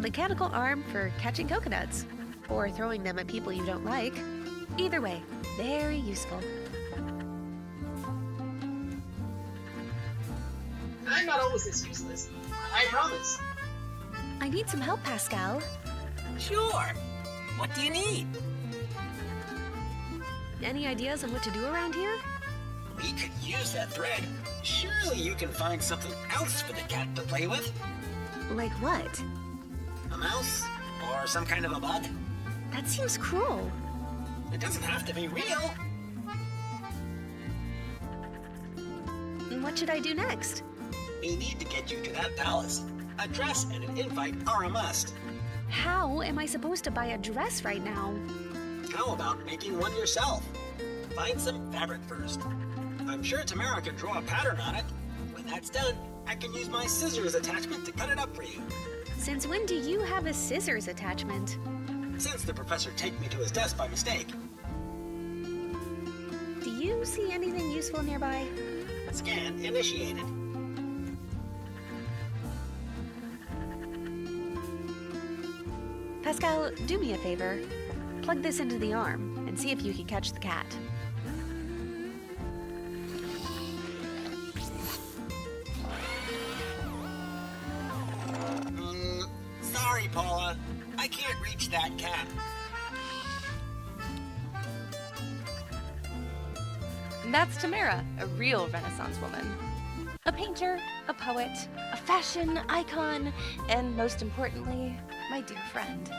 mechanical arm for catching coconuts, or throwing them at people you don't like. Either way, very useful. I'm not always this useless. I promise. I need some help, Pascal. Sure. What do you need? Any ideas on what to do around here? We could use that thread. Surely you can find something else for the cat to play with. Like what? A mouse? Or some kind of a bug? That seems cruel. It doesn't have to be real. What should I do next? We need to get you to that palace. A dress and an invite are a must. How am I supposed to buy a dress right now? How about making one yourself? Find some fabric first. I'm sure Tamara can draw a pattern on it. When that's done, I can use my scissors attachment to cut it up for you. Since when do you have a scissors attachment? Since the professor take me to his desk by mistake. Do you see anything useful nearby? Scan initiated. Pascal, do me a favor. Plug this into the arm and see if you can catch the cat. Sorry, Pola. I can't reach that cat. That's Tamara, a real Renaissance woman. A painter, a poet, a fashion icon, and most importantly, my dear friend.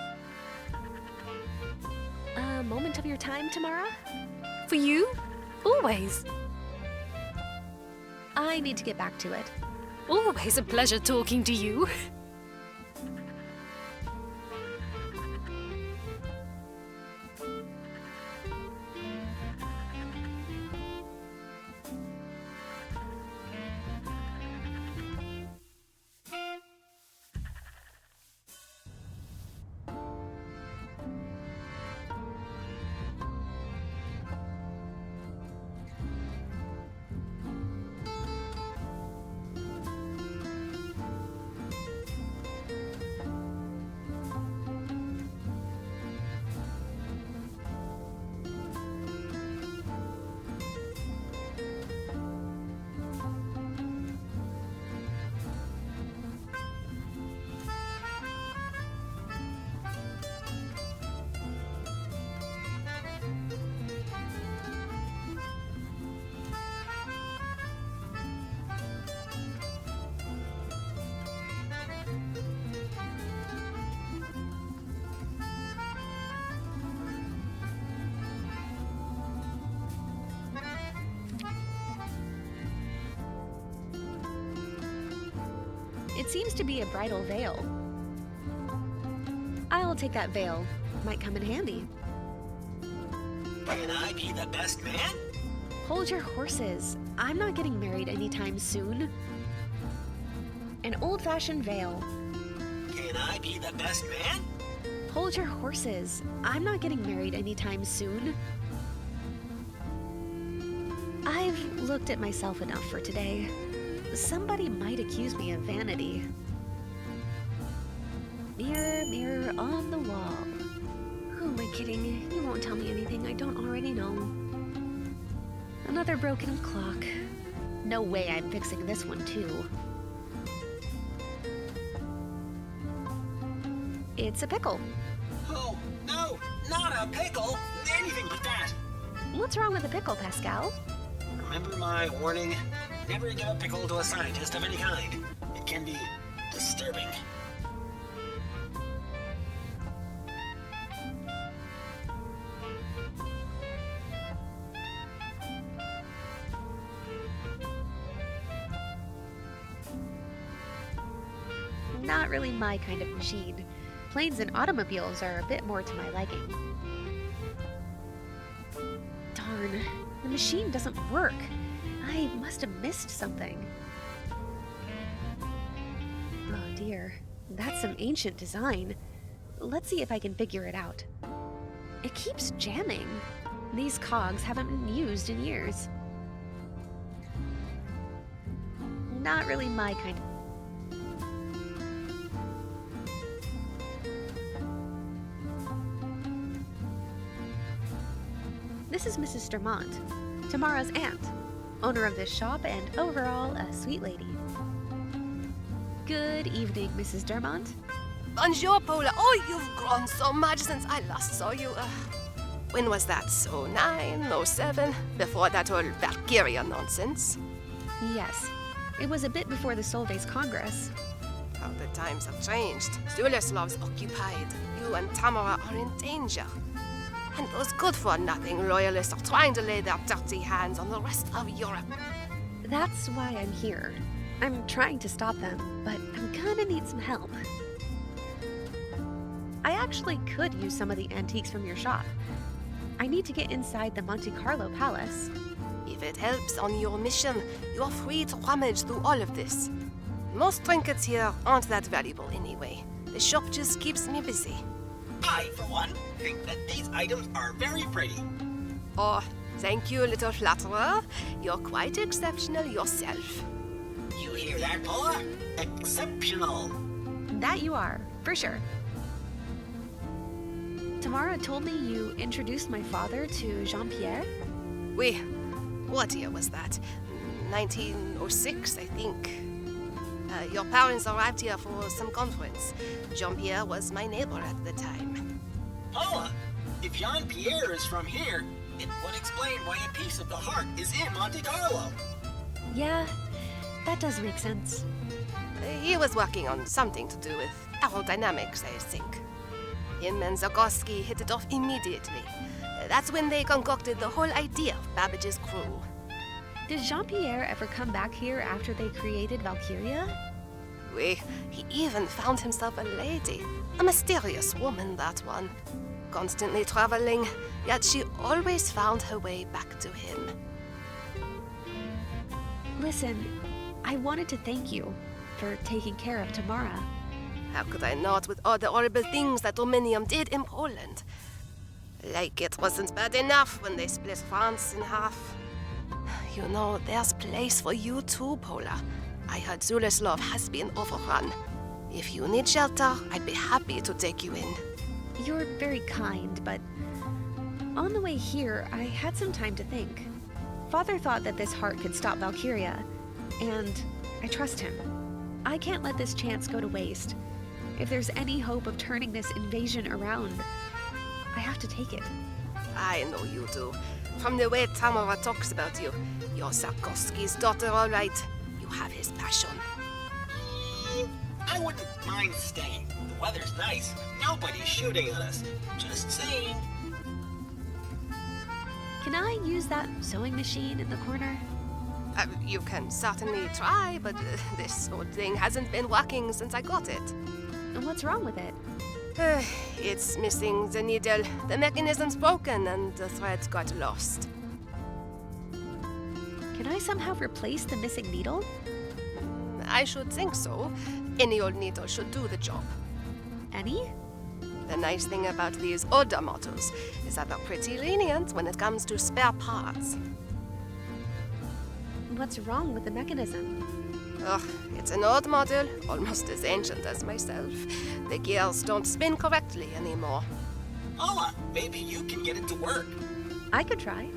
A moment of your time, Tamara? For you? Always. I need to get back to it. Always a pleasure talking to you. It seems to be a bridal veil. I'll take that veil. Might come in handy. Can I be the best man? Hold your horses. I'm not getting married anytime soon. An old-fashioned veil. Can I be the best man? Hold your horses. I'm not getting married anytime soon. I've looked at myself enough for today. Somebody might accuse me of vanity. Mirror, mirror on the wall. Who am I kidding? You won't tell me anything I don't already know. Another broken clock. No way I'm fixing this one too. It's a pickle. Oh, no, not a pickle. Anything but that. What's wrong with a pickle, Pascal? Remember my warning? Never give a pickle to a scientist of any kind. It can be disturbing. Not really my kind of machine. Planes and automobiles are a bit more to my liking. Darn, the machine doesn't work. I must have missed something. Oh dear, that's some ancient design. Let's see if I can figure it out. It keeps jamming. These cogs haven't been used in years. Not really my kind of... this is Mrs. Dermont, Tamara's aunt, owner of this shop and overall a sweet lady. Good evening, Mrs. Dermont. Bonjour, Pola. Oh, you've grown so much since I last saw you. When was that? So 09, 07? Before that whole Valkiria nonsense? Yes, it was a bit before the Solvay's Congress. How the times have changed. Zuleslav's occupied. You and Tamara are in danger. And those good-for-nothing loyalists are trying to lay their dirty hands on the rest of Europe. That's why I'm here. I'm trying to stop them, but I'm gonna need some help. I actually could use some of the antiques from your shop. I need to get inside the Monte Carlo Palace. If it helps on your mission, you're free to rummage through all of this. Most trinkets here aren't that valuable anyway. The shop just keeps me busy. I, for one, think that these items are very pretty. Oh, thank you, little flatterer. You're quite exceptional yourself. You hear that, Pola? Exceptional. That you are, for sure. Tamara told me you introduced my father to Jean-Pierre. What year was that? 1906, I think. Your parents arrived here for some conference. Jean-Pierre was my neighbor at the time. Pola, if Jean-Pierre is from here, it would explain why a piece of the heart is in Monte Carlo. Yeah, that does make sense. He was working on something to do with aerodynamics, I think. Him and Zagorski hit it off immediately. That's when they concocted the whole idea of Babbage's crew. Did Jean-Pierre ever come back here after they created Valkiria? He even found himself a lady. A mysterious woman, that one. Constantly traveling, yet she always found her way back to him. Listen, I wanted to thank you for taking care of Tamara. How could I not with all the horrible things that Dominium did in Poland? Like it wasn't bad enough when they split France in half. You know, there's place for you too, Pola. I heard Zuleslav has been overrun. If you need shelter, I'd be happy to take you in. You're very kind, but on the way here, I had some time to think. Father thought that this heart could stop Valkiria, and I trust him. I can't let this chance go to waste. If there's any hope of turning this invasion around, I have to take it. I know you do. From the way Tamara talks about you, you're Sarkovsky's daughter, all right. You have his passion. I wouldn't mind staying. The weather's nice. Nobody's shooting at us. Just saying. Can I use that sewing machine in the corner? You can certainly try, but this old thing hasn't been working since I got it. And what's wrong with it? It's missing the needle. The mechanism's broken and the thread got lost. Can I somehow replace the missing needle? I should think so. Any old needle should do the job. Any? The nice thing about these older models is that they're pretty lenient when it comes to spare parts. What's wrong with the mechanism? Ugh, it's an old model, almost as ancient as myself. The gears don't spin correctly anymore. Pola, maybe you can get it to work. I could try.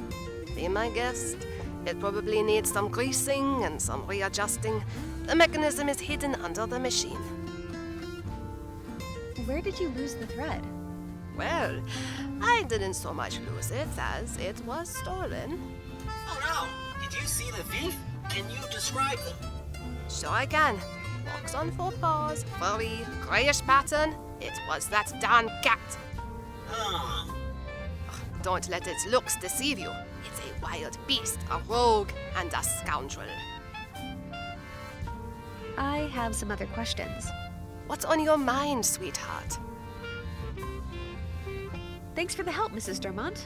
Be my guest. It probably needs some greasing and some readjusting. The mechanism is hidden under the machine. Where did you lose the thread? Well, I didn't so much lose it as it was stolen. Oh no! Did you see the thief? Can you describe them? Sure I can. Walks on four paws, furry, greyish pattern. It was that darn cat. Oh. Don't let its looks deceive you. It's a wild beast, a rogue, and a scoundrel. I have some other questions. What's on your mind, sweetheart? Thanks for the help, Mrs. Dermont.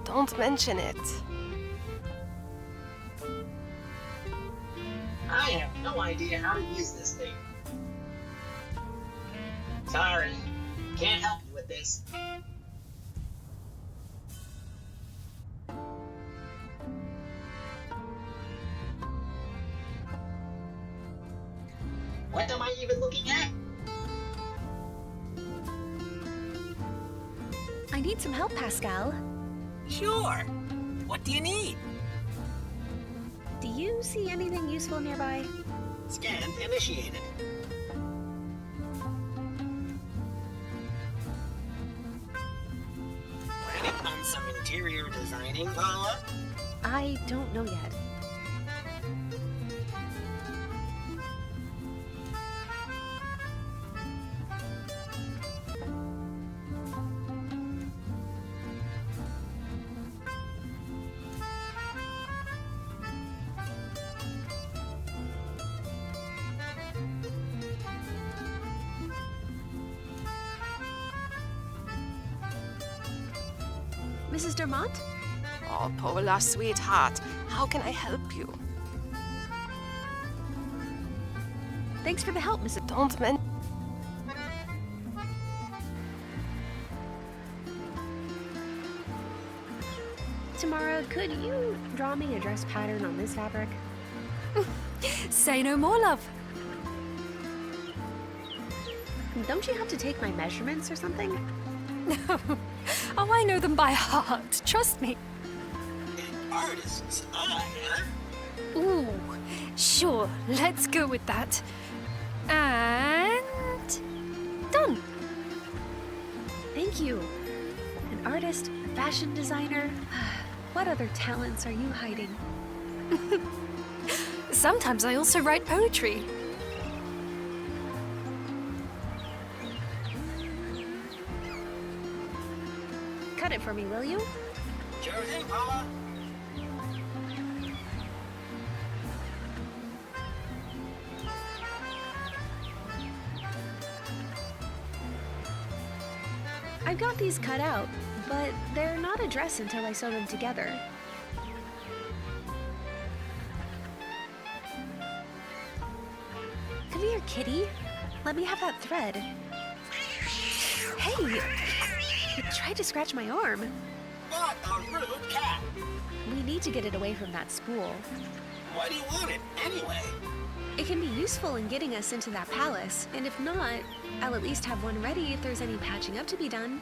Don't mention it. I have no idea how to use this thing. Sorry, can't help you with this. What am I even looking at? I need some help, Pascal. Sure. What do you need? Do you see anything useful nearby? Scan initiated. Planning on some interior designing, Pola? I don't know yet. Mrs. Dermont? Oh, Pola, sweetheart, how can I help you? Thanks for the help, Mrs. Don't men. Tamara, could you draw me a dress pattern on this fabric? Say no more, love. Don't you have to take my measurements or something? Oh, I know them by heart. Trust me. An artist's eye, huh? Ooh, sure. Let's go with that. And done. Thank you. An artist, a fashion designer. What other talents are you hiding? Sometimes I also write poetry. Cut it for me, will you? Sure thing, Pola. I've got these cut out, but they're not a dress until I sew them together. Come here, kitty. Let me have that thread. Hey! It tried to scratch my arm. What a rude cat. We need to get it away from that spool. Why do you want it, anyway? It can be useful in getting us into that palace, and if not, I'll at least have one ready if there's any patching up to be done.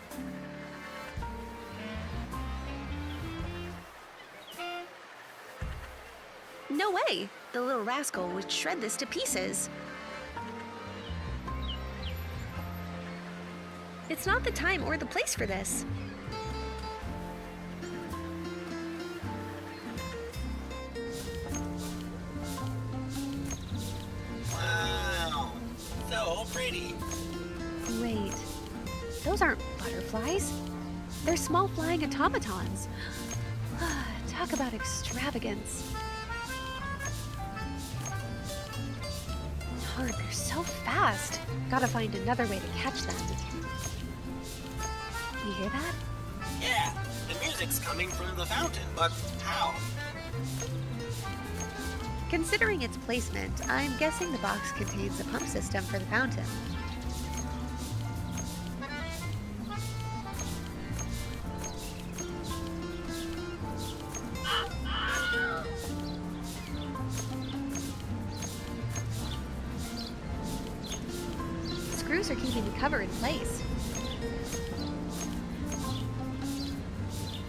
No way! The little rascal would shred this to pieces. It's not the time or the place for this. Wow, so pretty. Wait, those aren't butterflies. They're small flying automatons. Talk about extravagance. Darn, they're so fast. Gotta find another way to catch them. You hear that? Yeah, the music's coming from the fountain, but how? Considering its placement, I'm guessing the box contains a pump system for the fountain. Screws are keeping the cover in place.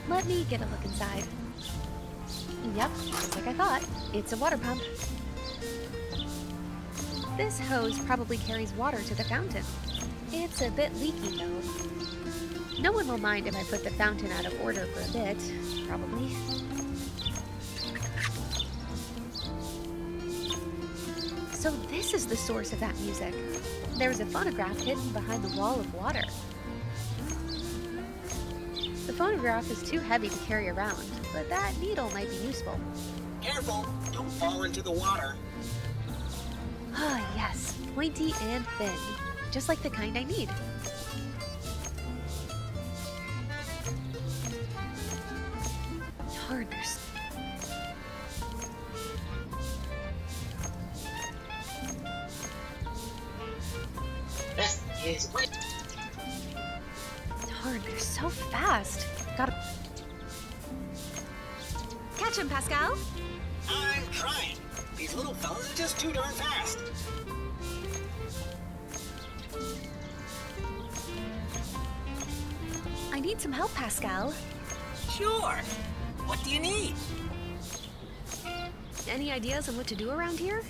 Let me get a look inside. Yep, just like I thought. It's a water pump. This hose probably carries water to the fountain. It's a bit leaky, though. No one will mind if I put the fountain out of order for a bit, probably. So this is the source of that music. There's a phonograph hidden behind the wall of water. The phonograph is too heavy to carry around, but that needle might be useful. Careful, don't fall into the water. Ah, yes, pointy and thin, just like the kind I need. Darn, This is great. Darn, they're so fast. Gotta catch him, Pascal. I'm trying. These little fellas are just too darn fast. I need some help, Pascal. Sure. What do you need? Any ideas on what to do around here?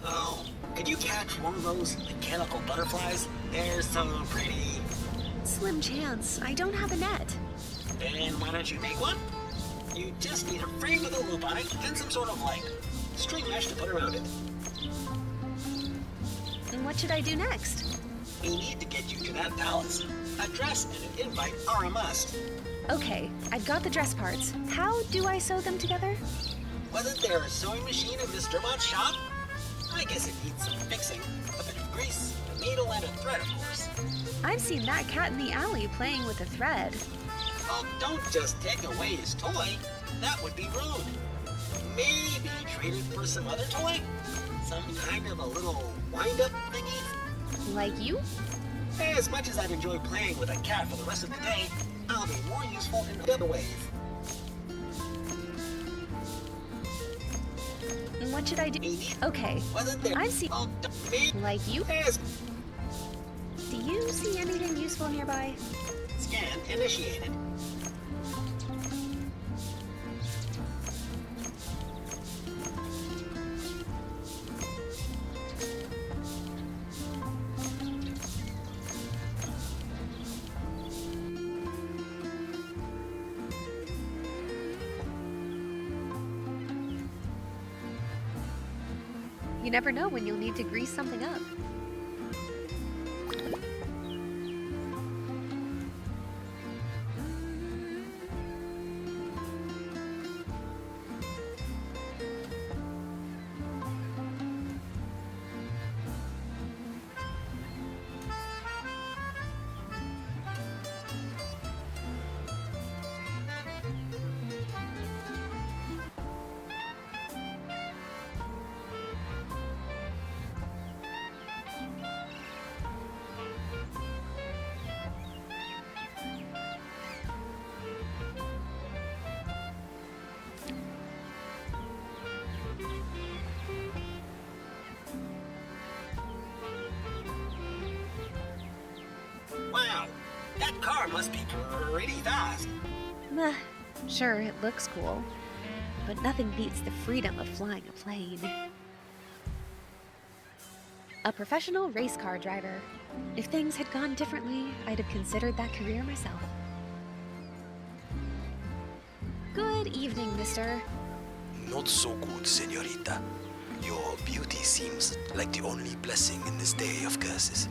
Oh, could you catch one of those mechanical butterflies? They're so pretty. Slim chance. I don't have a net. Then why don't you make one? You just need a frame with a loop on it and some sort of like string mesh to put around it. And what should I do next? We need to get you to that palace. A dress and an invite are a must. Okay, I've got the dress parts. How do I sew them together? Wasn't there a sewing machine in Miss Dermott's shop? I guess it needs some fixing. A bit of grease, a needle, and a thread, of course. I've seen that cat in the alley playing with a thread. Oh, don't just take away his toy. That would be rude. Maybe trade it for some other toy? Some kind of a little wind-up thingy? Like you? As much as I'd enjoy playing with a cat for the rest of the day, I'll be more useful in other ways. And what should I do? Okay, Wasn't there? I've seen... Oh, me? Like you? As Do you see anything useful nearby? scan initiated. You never know when you'll need to grease something up. Wow, that car must be pretty fast. Meh, sure, it looks cool, but nothing beats the freedom of flying a plane. A professional race car driver. If things had gone differently, I'd have considered that career myself. Good evening, mister. Not so good, señorita. Your beauty seems like the only blessing in this day of curses.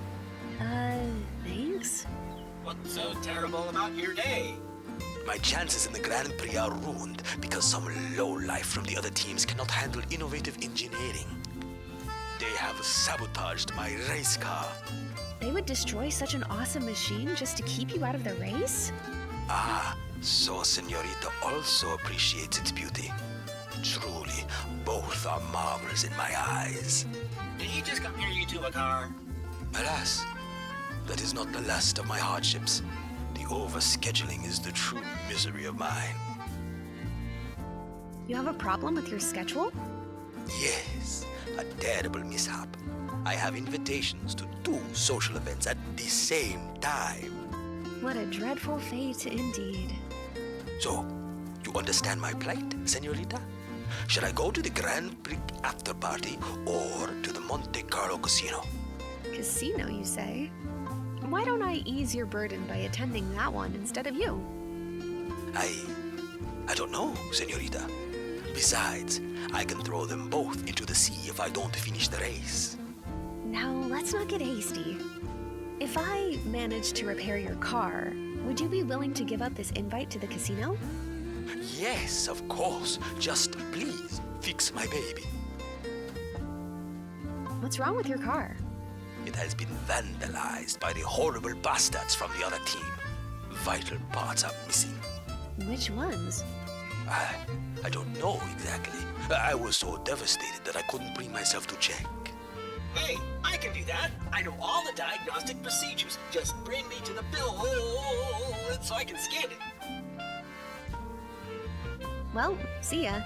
Thanks? What's so terrible about your day? My chances in the Grand Prix are ruined because some lowlife from the other teams cannot handle innovative engineering. They have sabotaged my race car. They would destroy such an awesome machine just to keep you out of the race? Ah, so señorita also appreciates its beauty. Truly, both are marvels in my eyes. Did he just compare you to a car? Alas, that is not the last of my hardships. The overscheduling is the true misery of mine. You have a problem with your schedule? Yes, a terrible mishap. I have invitations to 2 social events at the same time. What a dreadful fate indeed. So, you understand my plight, señorita? Should I go to the Grand Prix after party or to the Monte Carlo Casino? Casino, you say? Why don't I ease your burden by attending that one instead of you? I don't know, señorita. Besides, I can throw them both into the sea if I don't finish the race. Now, let's not get hasty. If I managed to repair your car, would you be willing to give up this invite to the casino? Yes, of course. Just please fix my baby. What's wrong with your car? It has been vandalized by the horrible bastards from the other team. Vital parts are missing. Which ones? I don't know exactly. I was so devastated that I couldn't bring myself to check. Hey, I can do that. I know all the diagnostic procedures. Just bring me to the bill so I can scan it. Well, see ya.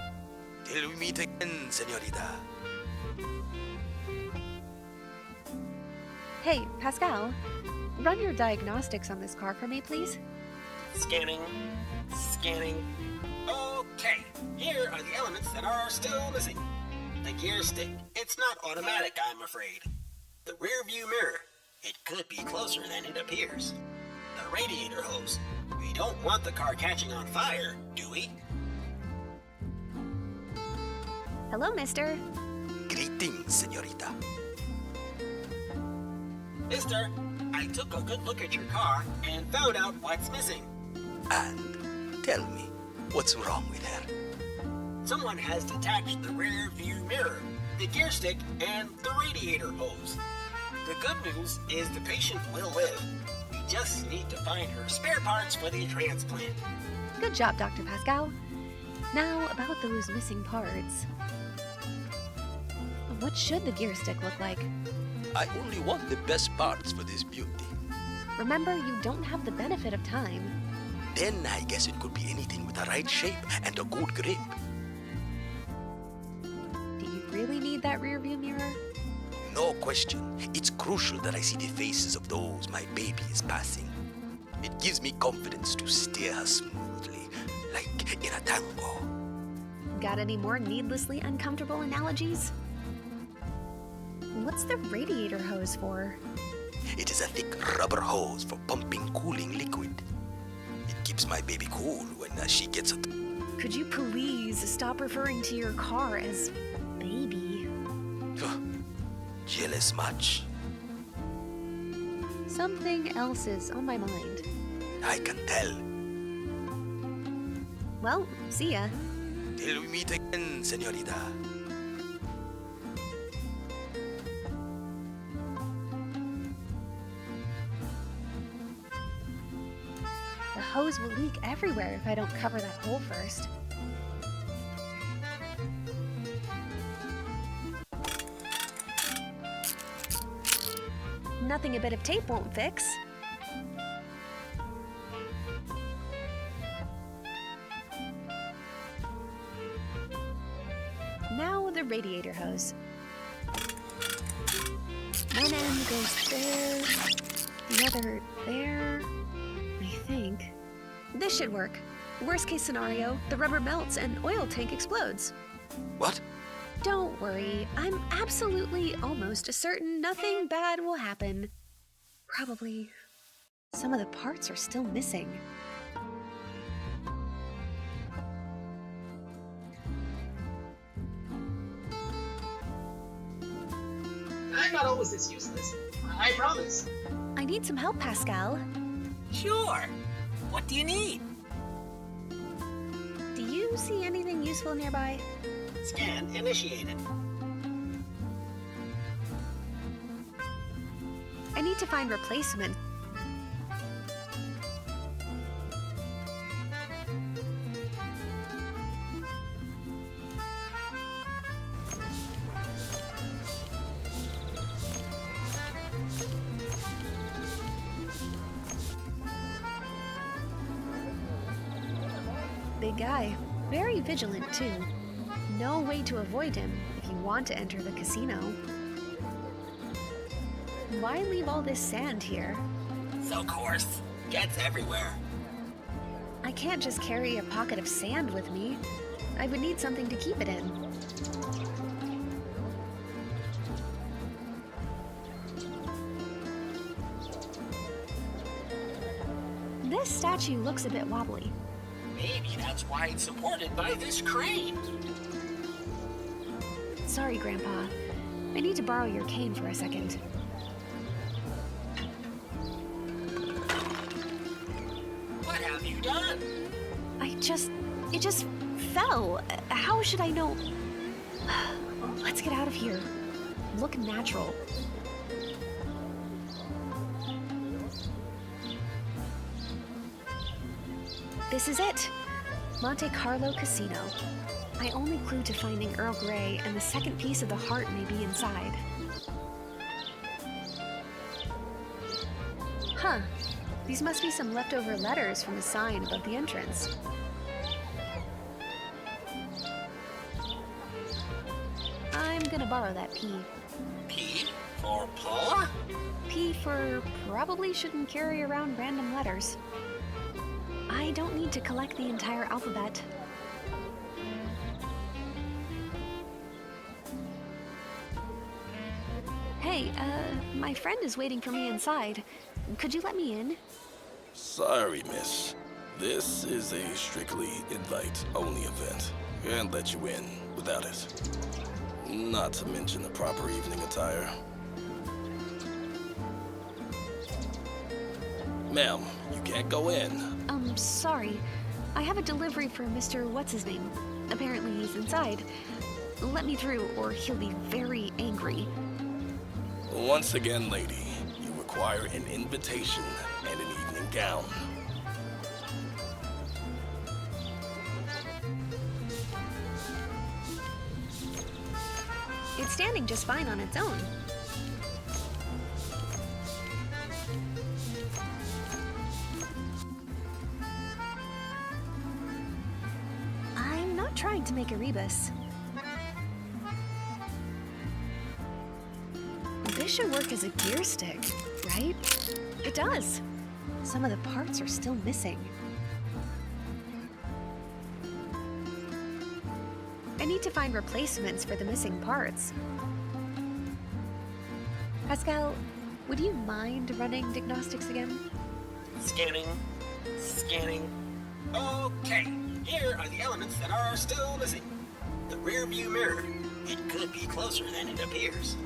Till we meet again, señorita. Hey, Pascal, run your diagnostics on this car for me, please. Scanning. Scanning. Okay, here are the elements that are still missing. The gear stick. It's not automatic, I'm afraid. The rear view mirror. It could be closer than it appears. The radiator hose. We don't want the car catching on fire, do we? Hello, mister. Greetings, senorita. Mister, I took a good look at your car and found out what's missing. And tell me, what's wrong with her? Someone has detached the rear view mirror, the gear stick, and the radiator hose. The good news is the patient will live. We just need to find her spare parts for the transplant. Good job, Dr. Pascal. Now, about those missing parts. What should the gear stick look like? I only want the best parts for this beauty. Remember, you don't have the benefit of time. Then I guess it could be anything with the right shape and a good grip. Do you really need that rear view mirror? No question. It's crucial that I see the faces of those my baby is passing. It gives me confidence to steer her smoothly, like in a tango. Got any more needlessly uncomfortable analogies? What's the radiator hose for? It is a thick rubber hose for pumping cooling liquid. It keeps my baby cool when she gets it. Could you please stop referring to your car as baby? Jealous much? Something else is on my mind. I can tell. Well, see ya. Till we meet again, senorita. The hose will leak everywhere if I don't cover that hole first. Nothing a bit of tape won't fix. Now the radiator hose. One end goes there, the other there, I think. This should work. Worst case scenario, the rubber melts and oil tank explodes. What? Don't worry, I'm absolutely almost certain nothing bad will happen. Probably some of the parts are still missing. I'm not always this useless. I promise. I need some help, Pascal. Sure. What do you need? Do you see anything useful nearby? Scan initiated. I need to find replacement. Big guy. Very vigilant, too. No way to avoid him if you want to enter the casino. Why leave all this sand here? So coarse. Gets everywhere. I can't just carry a pocket of sand with me. I would need something to keep it in. This statue looks a bit wobbly. Maybe that's why it's supported by this crane. Sorry, Grandpa. I need to borrow your cane for a second. What have you done? It just fell. How should I know? Let's get out of here. Look natural. This is it. Monte Carlo Casino. My only clue to finding Earl Grey and the second piece of the heart may be inside. Huh. These must be some leftover letters from a sign above the entrance. I'm gonna borrow that P. P for Pola? P for probably shouldn't carry around random letters. I don't need to collect the entire alphabet. Hi, my friend is waiting for me inside. Could you let me in? Sorry, miss. This is a strictly invite-only event. Can't let you in without it. Not to mention the proper evening attire. Ma'am, you can't go in. Sorry. I have a delivery for Mr. What's-his-name. Apparently he's inside. Let me through, or he'll be very angry. Once again, lady, you require an invitation and an evening gown. It's standing just fine on its own. I'm not trying to make a rebus. This should work as a gear stick, right? It does. Some of the parts are still missing. I need to find replacements for the missing parts. Pascal, would you mind running diagnostics again? Scanning. Scanning. Okay, here are the elements that are still missing. The rear view mirror. It could be closer than it appears.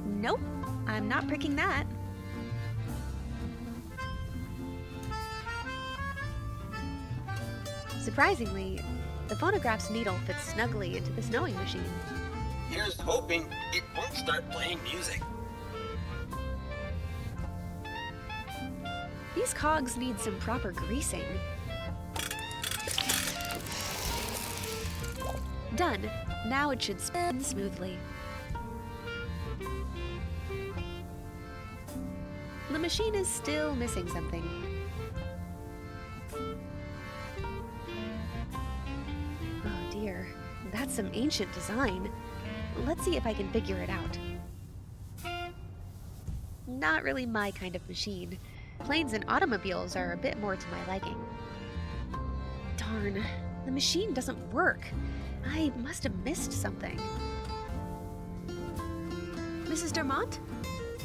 Nope, I'm not pricking that. Surprisingly, the phonograph's needle fits snugly into the snowing machine. Here's hoping it won't start playing music. These cogs need some proper greasing. Done. Now it should spin smoothly. The machine is still missing something. Oh dear, that's some ancient design. Let's see if I can figure it out. Not really my kind of machine. Planes and automobiles are a bit more to my liking. Darn, the machine doesn't work. I must have missed something. Mrs. Dermont?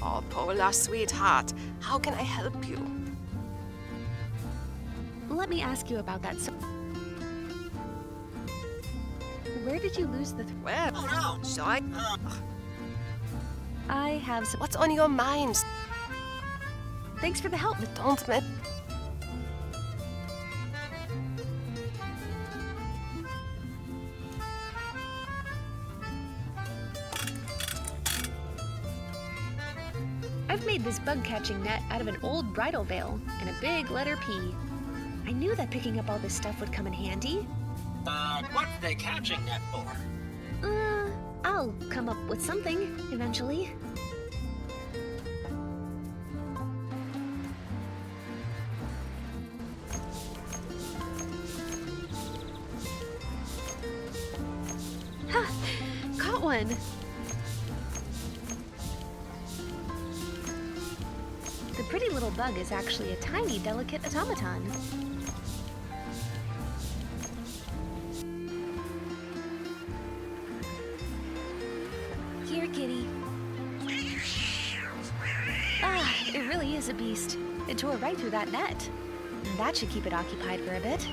Oh, Pola, sweetheart, how can I help you? Let me ask you about that. Where did you lose the Well, Oh no! shall I? I have some. What's on your mind? Thanks for the help. Don't met. I've made this bug-catching net out of an old bridal veil and a big letter P. I knew that picking up all this stuff would come in handy. What's the catching net for? I'll come up with something eventually. Ha! Caught one! The pretty little bug is actually a tiny, delicate automaton. Here, kitty. Ah, it really is a beast. It tore right through that net. That should keep it occupied for a bit.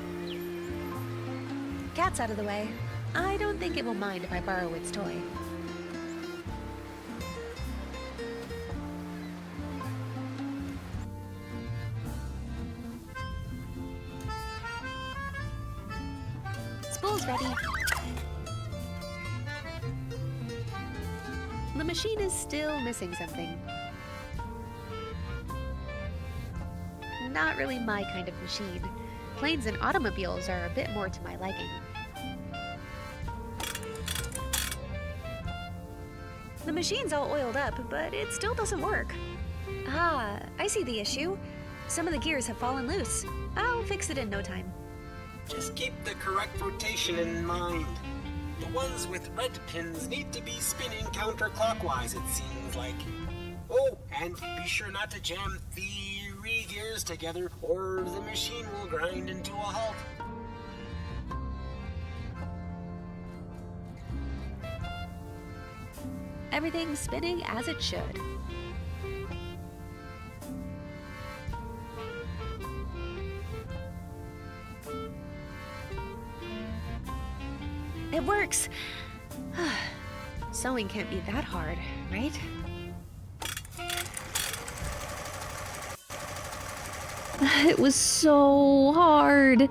Cat's out of the way. I don't think it will mind if I borrow its toy. Spool's ready. The machine is still missing something. Not really my kind of machine. Planes and automobiles are a bit more to my liking. The machine's all oiled up, but it still doesn't work. Ah, I see the issue. Some of the gears have fallen loose. I'll fix it in no time. Just keep the correct rotation in mind. The ones with red pins need to be spinning counterclockwise, it seems like. Oh, and be sure not to jam 3 gears together, or the machine will grind into a halt. Everything's spinning as it should. It works! Sewing can't be that hard, right? It was so hard.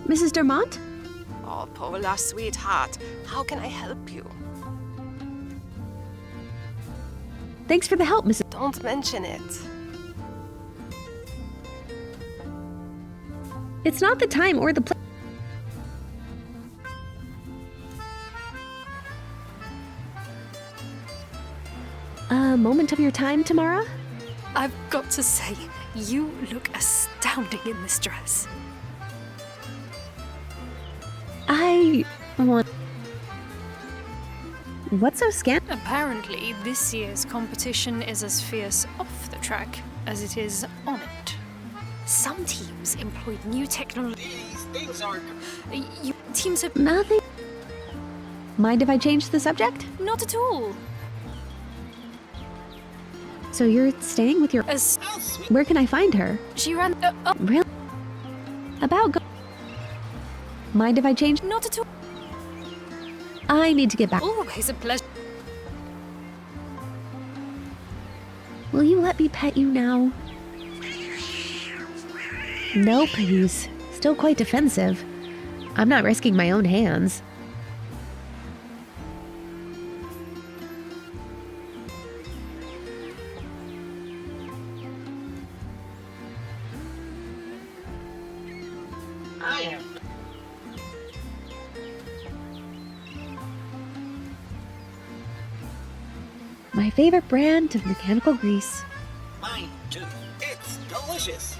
Mrs. Dermont? Oh, Pola, sweetheart, how can I help you? Thanks for the help, Mrs. Don't mention it. It's not the time or the place. A moment of your time, Tamara? I've got to say, you look astounding in this dress. I want... What's so scant? Apparently, this year's competition is as fierce off the track as it is on it. Some teams employed new technology. These things aren't... Teams have... Nothing. Mind if I change the subject? Not at all. So you're staying with your... As How sweet. Where can I find her? she ran... Really? About go... Mind if I change... not at all. I need to get back. Always a pleasure. Will you let me pet you now? Nope, he's still quite defensive. I'm not risking my own hands. I am. My favorite brand of mechanical grease. Mine, too. It's delicious.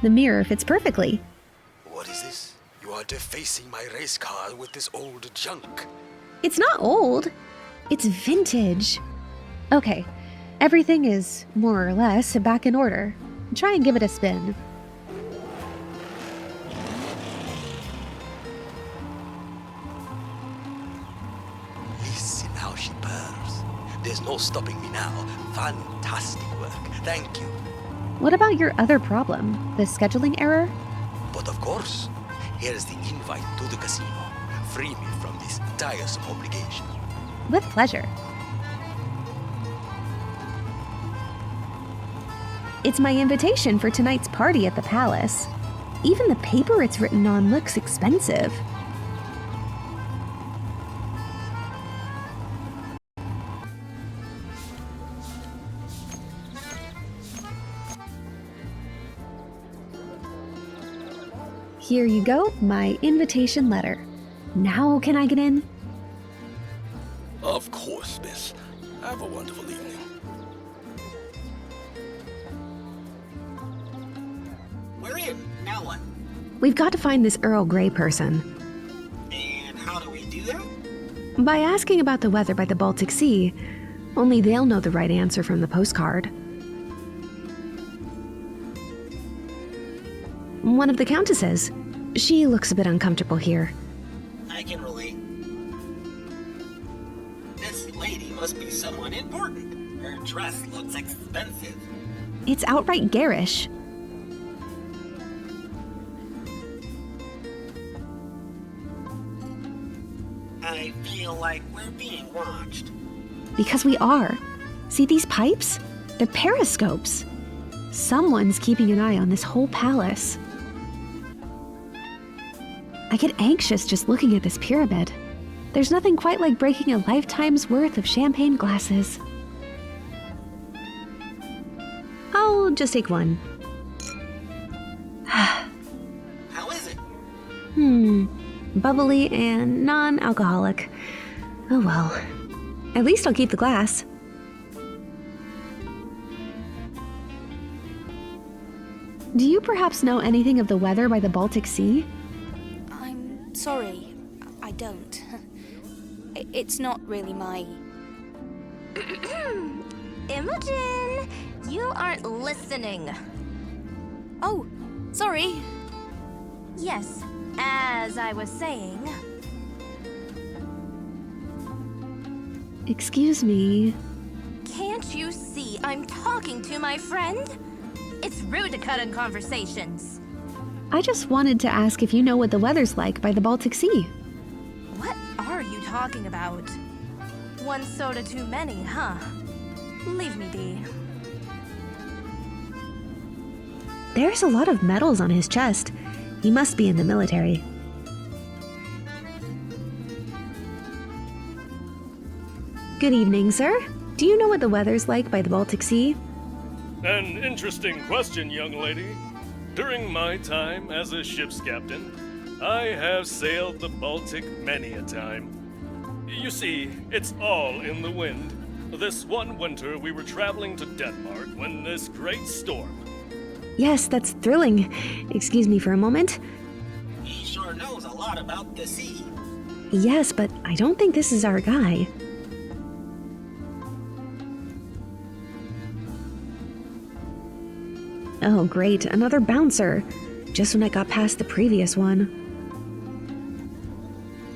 The mirror fits perfectly. What is this? You are defacing my race car with this old junk. It's not old. It's vintage. Okay, everything is more or less back in order. Try and give it a spin. Listen how she purrs. There's no stopping me now. Fantastic work. Thank you. What about your other problem, the scheduling error? But of course, here's the invite to the casino. Free me from this tiresome obligation. With pleasure. It's my invitation for tonight's party at the palace. Even the paper it's written on looks expensive. Here you go, my invitation letter. Now can I get in? Of course, miss. Have a wonderful evening. We're in. Now what? We've got to find this Earl Grey person. And how do we do that? By asking about the weather by the Baltic Sea. Only they'll know the right answer from the postcard. One of the countesses. She looks a bit uncomfortable here. I can relate. This lady must be someone important. Her dress looks expensive. It's outright garish. I feel like we're being watched. Because we are. See these pipes? They're periscopes. Someone's keeping an eye on this whole palace. I get anxious just looking at this pyramid. There's nothing quite like breaking a lifetime's worth of champagne glasses. I'll just take one. How is it? Bubbly and non-alcoholic. Oh well. At least I'll keep the glass. Do you perhaps know anything of the weather by the Baltic Sea? I'm sorry, I don't. It's not really my... Imogen! You aren't listening. Oh, sorry. Yes, as I was saying... Excuse me. Can't you see I'm talking to my friend? It's rude to cut in conversations. I just wanted to ask if you know what the weather's like by the Baltic Sea. What are you talking about? One soda too many, huh? Leave me be. There's a lot of medals on his chest. He must be in the military. Good evening, sir. Do you know what the weather's like by the Baltic Sea? An interesting question, young lady. During my time as a ship's captain, I have sailed the Baltic many a time. You see, it's all in the wind. This one winter, we were traveling to Denmark when this great storm... Yes, that's thrilling. Excuse me for a moment. He sure knows a lot about the sea. Yes, but I don't think this is our guy. Oh, great, another bouncer. Just when I got past the previous one.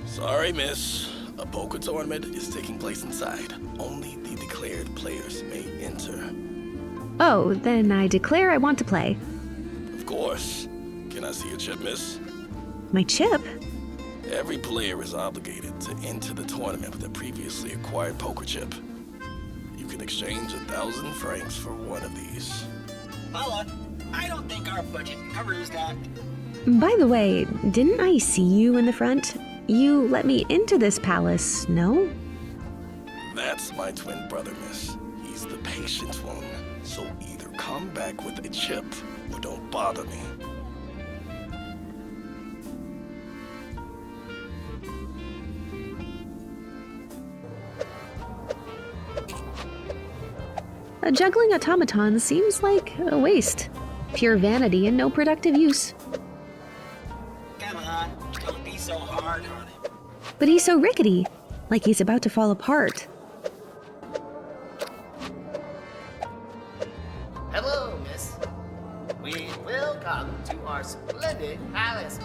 Sorry, miss. A poker tournament is taking place inside. Only the declared players may enter. Oh, then I declare I want to play. Of course. Can I see your chip, miss? My chip? Every player is obligated to enter the tournament with a previously acquired poker chip. You can exchange 1,000 francs for one of these. Pola, I don't think our budget covers that. By the way, didn't I see you in the front? You let me into this palace, no? That's my twin brother, miss. He's the patient one. So either come back with a chip or don't bother me. A juggling automaton seems like a waste. Pure vanity and no productive use. Come on, don't be so hard on him. But he's so rickety, like he's about to fall apart. Hello, miss. We welcome to our splendid palace.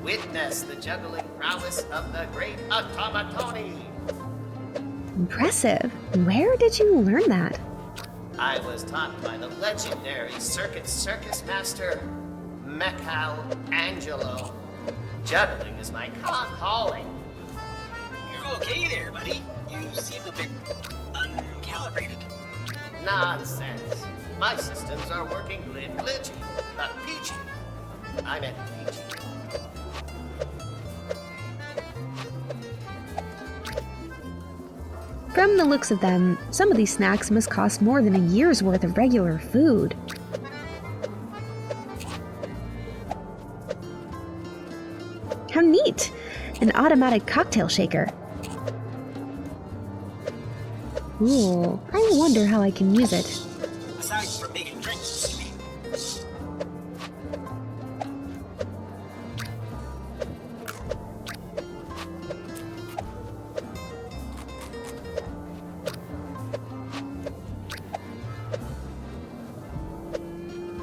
Witness the juggling prowess of the great automatoni. Impressive. Where did you learn that? I was taught by the legendary circus master, Angelo. Juggling is my calling. You're okay there, buddy. You seem a bit uncalibrated. Nonsense. My systems are working glitchy, not peachy. I meant peachy. From the looks of them, some of these snacks must cost more than a year's worth of regular food. How neat! An automatic cocktail shaker. Ooh, I wonder how I can use it. Aside from making drinks, you mean?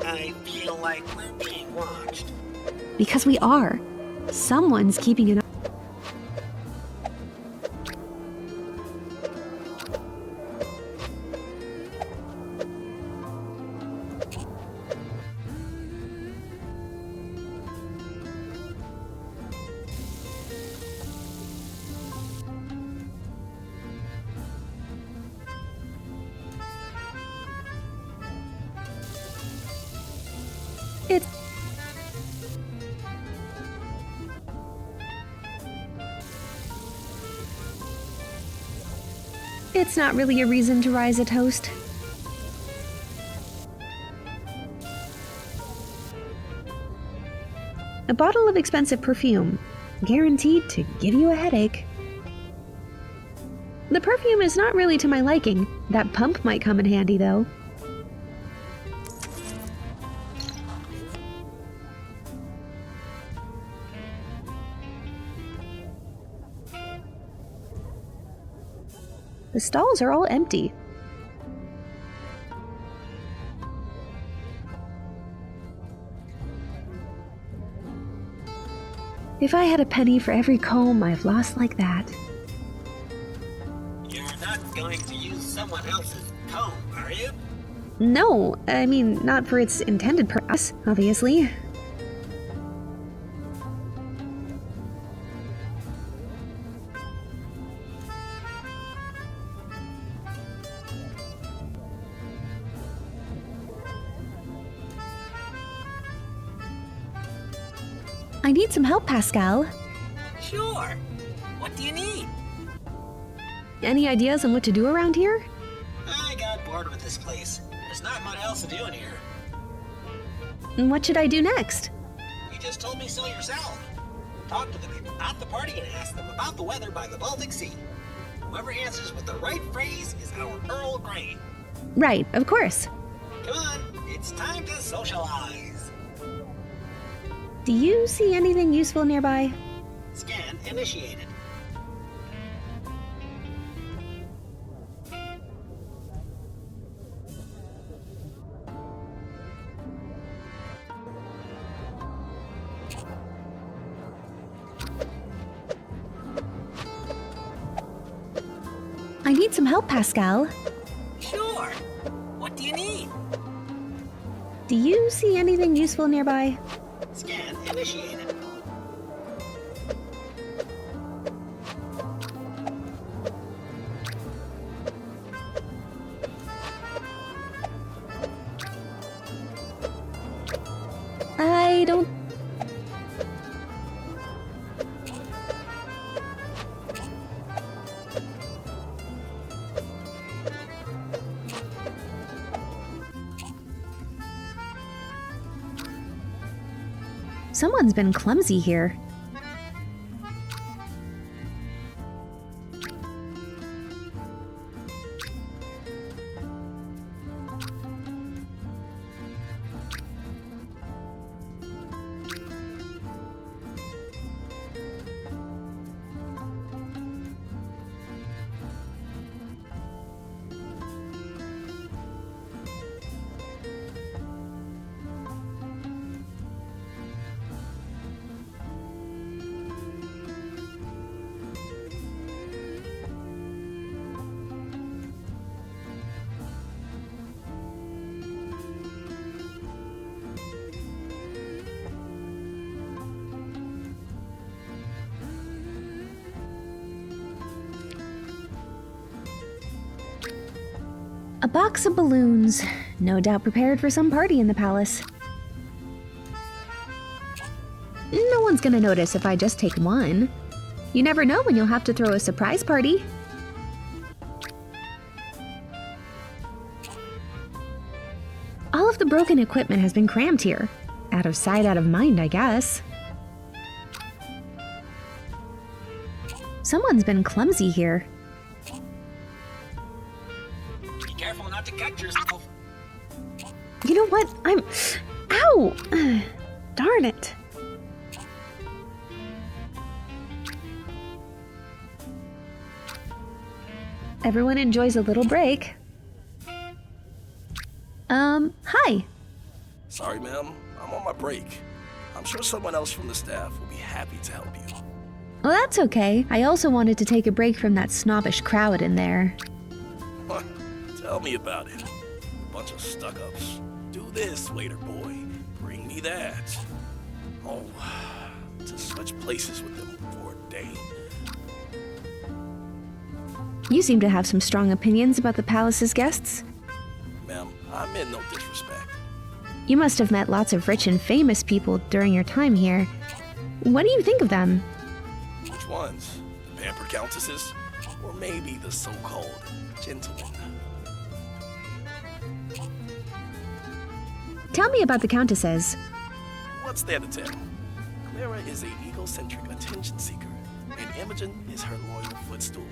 I feel like we're being watched. Because we are. Someone's keeping an eye. it's not really a reason to rise a toast. A bottle of expensive perfume, guaranteed to give you a headache. The perfume is not really to my liking. That pump might come in handy, though. The stalls are all empty. If I had a penny for every comb I've lost like that. You're not going to use someone else's comb, are you? No, I mean, not for its intended purpose, obviously. I need some help, Pascal. Sure. What do you need? Any ideas on what to do around here? I got bored with this place. There's not much else to do in here. And what should I do next? You just told me so yourself. Talk to the people at the party and ask them about the weather by the Baltic Sea. Whoever answers with the right phrase is our Earl Grey. Right, of course. Come on, it's time to socialize. Do you see anything useful nearby? Scan initiated. I need some help, Pascal. Sure. What do you need? Do you see anything useful nearby? Scan initiated. I don't... Someone's been clumsy here. A box of balloons, no doubt prepared for some party in the palace. No one's gonna notice if I just take one. You never know when you'll have to throw a surprise party. All of the broken equipment has been crammed here. Out of sight, out of mind, I guess. Someone's been clumsy here. Be careful not to cut yourself. You know what? Ow! Darn it. Everyone enjoys a little break. Hi. Sorry, ma'am. I'm on my break. I'm sure someone else from the staff will be happy to help you. Well, that's okay. I also wanted to take a break from that snobbish crowd in there. Tell me about it. A bunch of stuck-ups. Do this, waiter boy. Bring me that. Oh, to switch places with them for a day. You seem to have some strong opinions about the palace's guests. Ma'am, I meant no disrespect. You must have met lots of rich and famous people during your time here. What do you think of them? Which ones? The pampered countesses? Or maybe the so-called gentlemen. Tell me about the Countesses. What's there to tell? Clara is an egocentric attention seeker, and Imogen is her loyal footstool.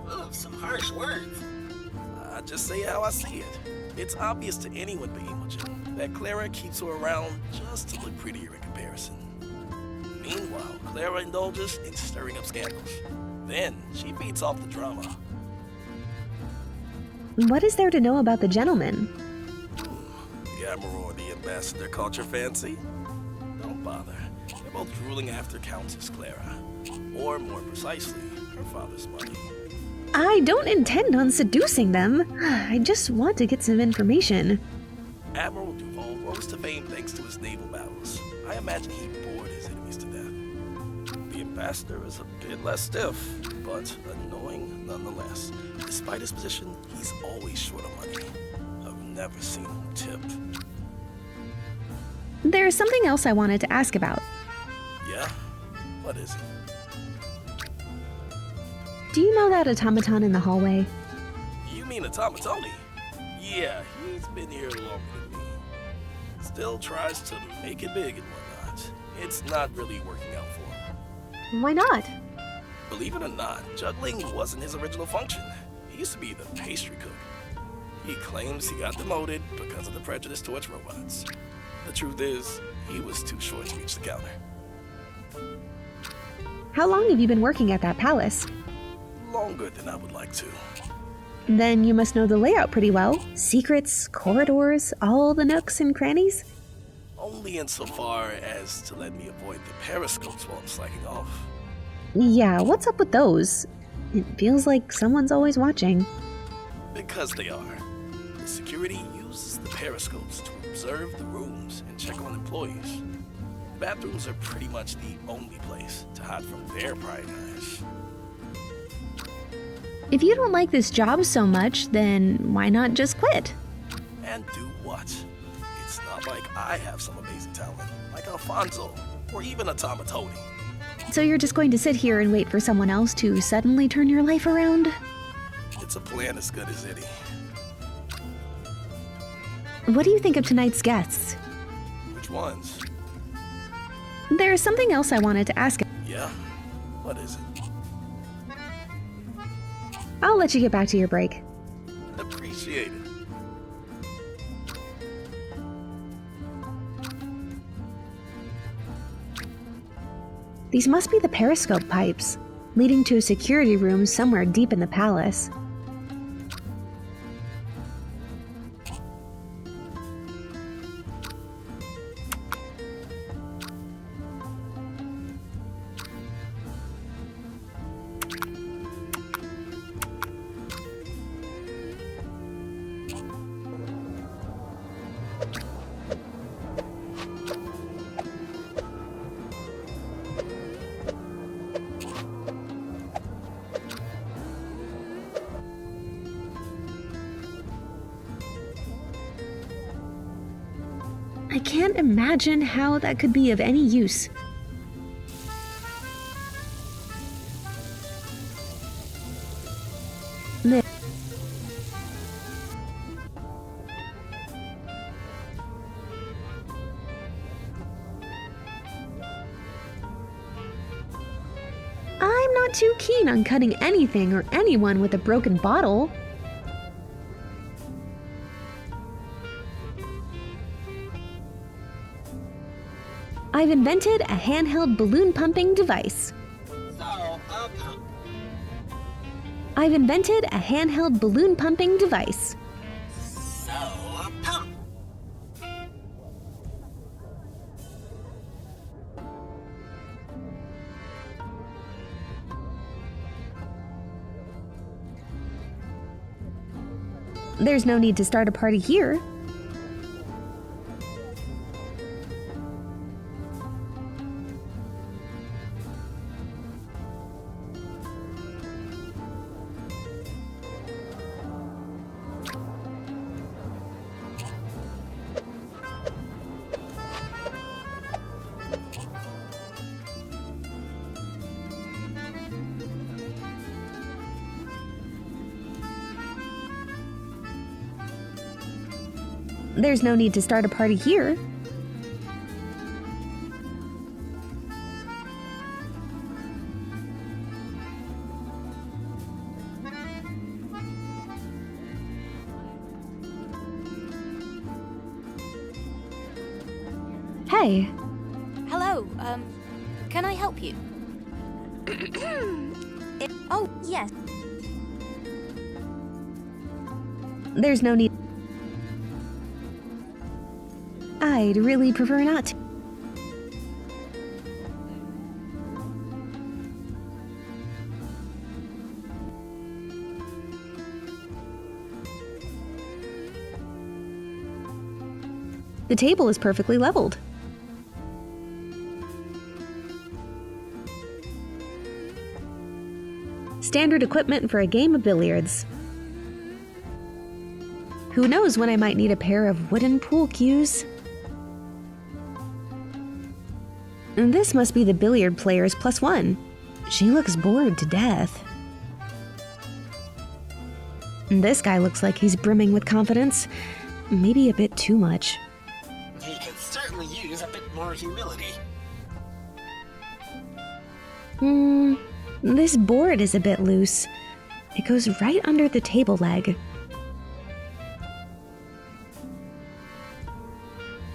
Oh, some harsh words. I just say how I see it. It's obvious to anyone but Imogen that Clara keeps her around just to look prettier in comparison. Meanwhile, Clara indulges in stirring up scandals. Then she feeds off the drama. What is there to know about the gentleman? The Admiral or the Ambassador caught your fancy? Don't bother. They're both drooling after Countess Clara. Or more precisely, her father's money. I don't intend on seducing them. I just want to get some information. Admiral Duval rose to fame thanks to his naval battles. I imagine he bored his enemies to death. The Ambassador is a bit less stiff, but annoying nonetheless. Despite his position, he's always short of money. I've never seen him tip. There's something else I wanted to ask about. Yeah? What is it? Do you know that automaton in the hallway? You mean Automatoni? Yeah, he's been here longer than me. Still tries to make it big and whatnot. It's not really working out for him. Why not? Believe it or not, juggling wasn't his original function. He used to be the pastry cook. He claims he got demoted because of the prejudice towards robots. The truth is, he was too short to reach the counter. How long have you been working at that palace? Longer than I would like to. Then you must know the layout pretty well. Secrets, corridors, all the nooks and crannies? Only insofar as to let me avoid the periscopes while I'm slacking off. Yeah, what's up with those? It feels like someone's always watching. Because they are. The security uses the periscopes to observe the rooms and check on employees. Bathrooms are pretty much the only place to hide from their prying eyes. If you don't like this job so much, then why not just quit? And do what? It's not like I have some amazing talent, like Alfonso, or even Automatoni. So you're just going to sit here and wait for someone else to suddenly turn your life around? It's a plan as good as any. What do you think of tonight's guests? Which ones? There's something else I wanted to ask. Yeah? What is it? I'll let you get back to your break. Appreciate it. These must be the periscope pipes, leading to a security room somewhere deep in the palace. I can't imagine how that could be of any use. I'm not too keen on cutting anything or anyone with a broken bottle. I've invented a handheld balloon pumping device. So, a pump. I've invented a handheld balloon pumping device. So, a pump. There's no need to start a party here. There's no need to start a party here. Hey. Hello, can I help you? Oh, yes. There's no need. I'd really prefer not to. The table is perfectly leveled. Standard equipment for a game of billiards. Who knows when I might need a pair of wooden pool cues? And this must be the billiard player's +1. She looks bored to death. And this guy looks like he's brimming with confidence. Maybe a bit too much. He could certainly use a bit more humility. This board is a bit loose. It goes right under the table leg.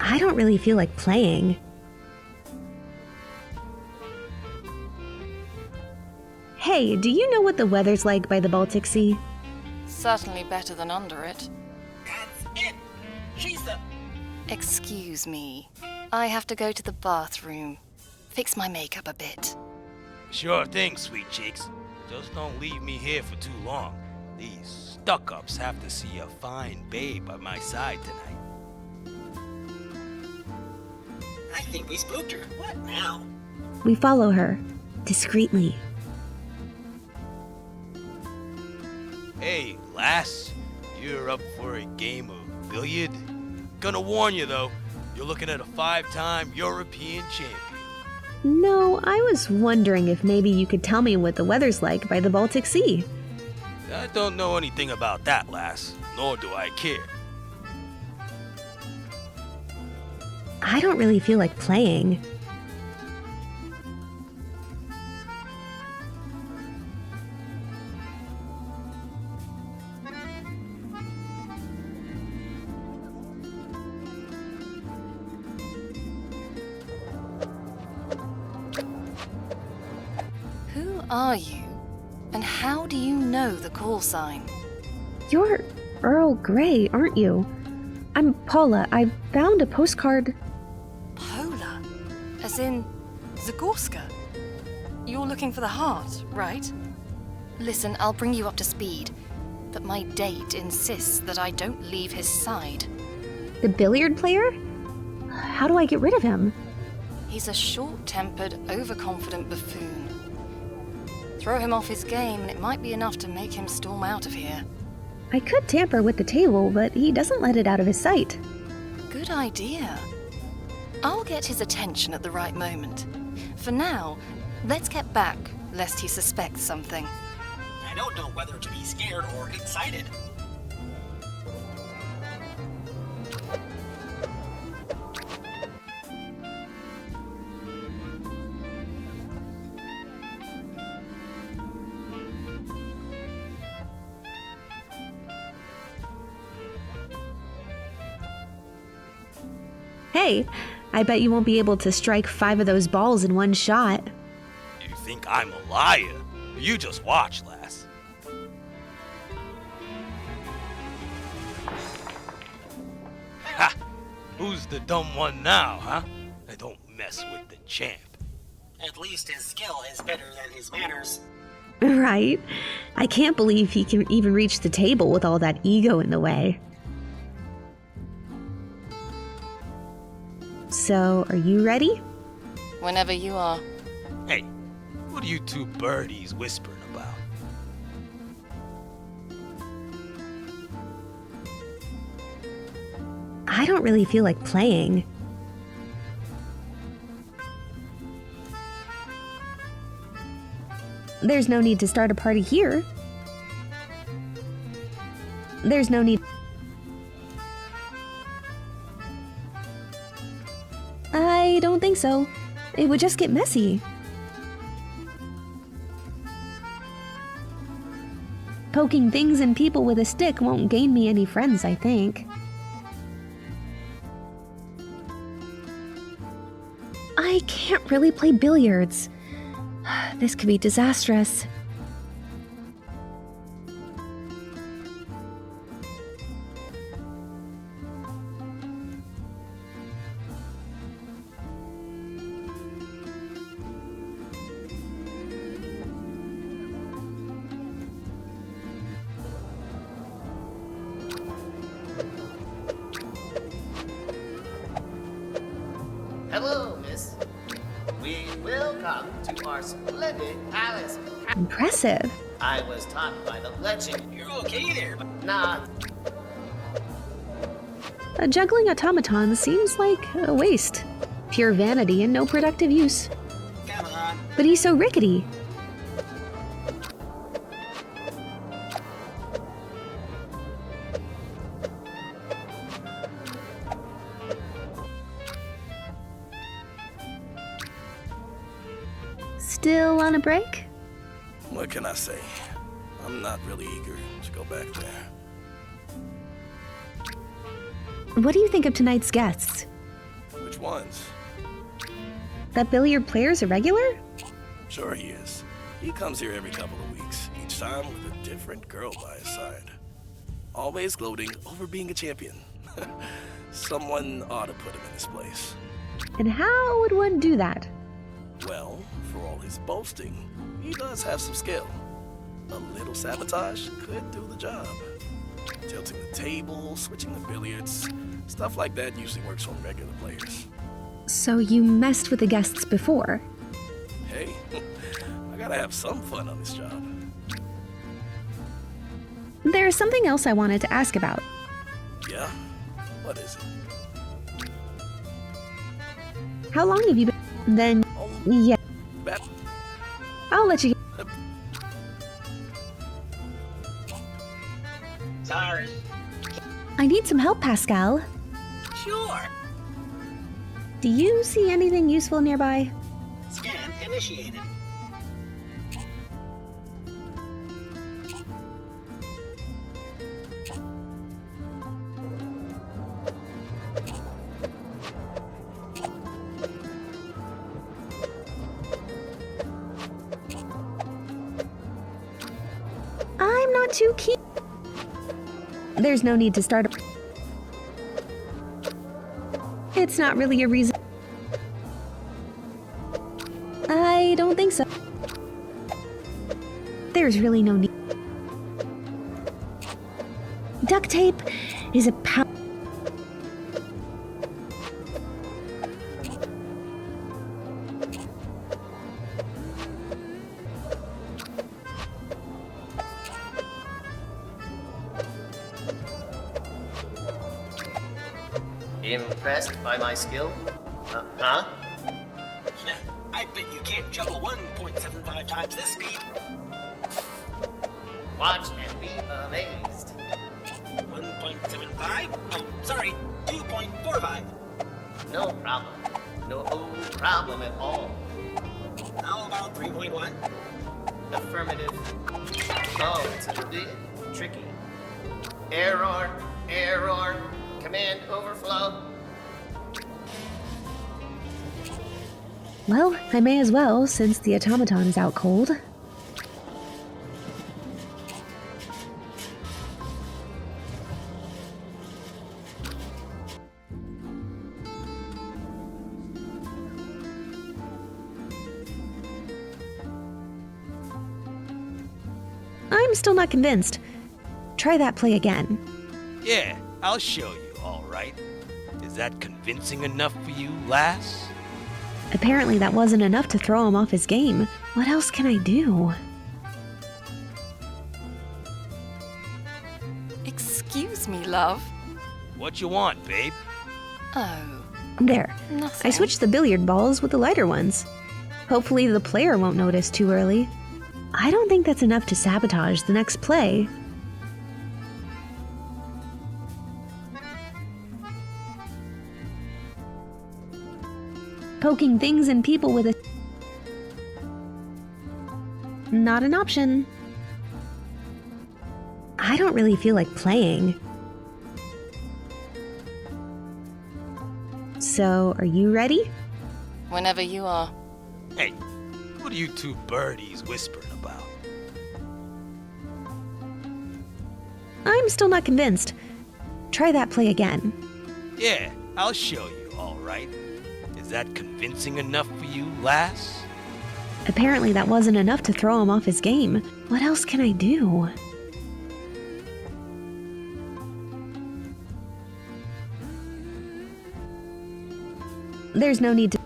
I don't really feel like playing. Hey, do you know what the weather's like by the Baltic Sea? Certainly better than under it. That's it! She's the... Excuse me. I have to go to the bathroom. Fix my makeup a bit. Sure thing, sweet cheeks. Just don't leave me here for too long. These stuck-ups have to see a fine babe by my side tonight. I think we spooked her. What now? We follow her, discreetly. Hey, lass. You're up for a game of billiard? Gonna warn you, though. You're looking at a 5-time European champion. No, I was wondering if maybe you could tell me what the weather's like by the Baltic Sea. I don't know anything about that, lass. Nor do I care. I don't really feel like playing. Who are you? And how do you know the call sign? You're Earl Grey, aren't you? I'm Pola. I found a postcard. Pola? As in Zagorska? You're looking for the heart, right? Listen, I'll bring you up to speed, but my date insists that I don't leave his side. The billiard player? How do I get rid of him? He's a short-tempered, overconfident buffoon. Throw him off his game and it might be enough to make him storm out of here. I could tamper with the table, but he doesn't let it out of his sight. Good idea. I'll get his attention at the right moment. For now, let's get back, lest he suspects something. I don't know whether to be scared or excited. Hey, I bet you won't be able to strike 5 of those balls in one shot. You think I'm a liar? You just watch, lass. Ha! Who's the dumb one now, huh? I don't mess with the champ. At least his skill is better than his manners. Right. I can't believe he can even reach the table with all that ego in the way. So, are you ready? Whenever you are. Hey, what are you two birdies whispering about? I don't really feel like playing. There's no need to start a party here. There's no need. I don't think so. It would just get messy. Poking things and people with a stick won't gain me any friends, I think. I can't really play billiards. This could be disastrous. Hello, miss. We will come to our splendid palace. Impressive. I was taught by the legend. You're okay there, but Not A juggling automaton seems like a waste. Pure vanity and no productive use. come on. But he's so rickety. Still on a break? What can I say? I'm not really eager to go back there. What do you think of tonight's guests? Which ones? That billiard player's a regular? Sure he is. He comes here every couple of weeks, each time with a different girl by his side. Always gloating over being a champion. Someone ought to put him in his place. And how would one do that? Well, for all his boasting, he does have some skill. A little sabotage could do the job. Tilting the table, switching the billiards, stuff like that usually works on regular players. So you messed with the guests before? Hey, I gotta have some fun on this job. There's something else I wanted to ask about. Yeah? What is it? How long have you been? Then, yeah. That I'll let you. Sorry. I need some help, Pascal. Sure. Do you see anything useful nearby? Scan initiated. I'm not too keen. There's no need to start. It's not really a reason. I don't think so. There's really no need. Duct tape is a power. impressed by my skill? Huh? I bet you can't juggle 1.75 times this speed. Watch and be amazed. 1.75? Oh, sorry, 2.45. No problem. No problem at all. How about 3.1? Affirmative. Oh, it's a bit tricky. Error. Command overflow. Well, I may as well, since the automaton is out cold. I'm still not convinced. Try that play again. Yeah, I'll show you, all right. Is that convincing enough for you, lass? Apparently that wasn't enough to throw him off his game. What else can I do? Excuse me, love. What you want, babe? Oh, There. nothing. I switched the billiard balls with the lighter ones. Hopefully the player won't notice too early. I don't think that's enough to sabotage the next play. Poking things and people with a... Not an option. I don't really feel like playing. So, are you ready? Whenever you are. Hey, what are you two birdies whispering about? I'm still not convinced. Try that play again. Yeah, I'll show you, all right. Is that convincing enough for you, lass? Apparently that wasn't enough to throw him off his game. What else can I do? There's no need to...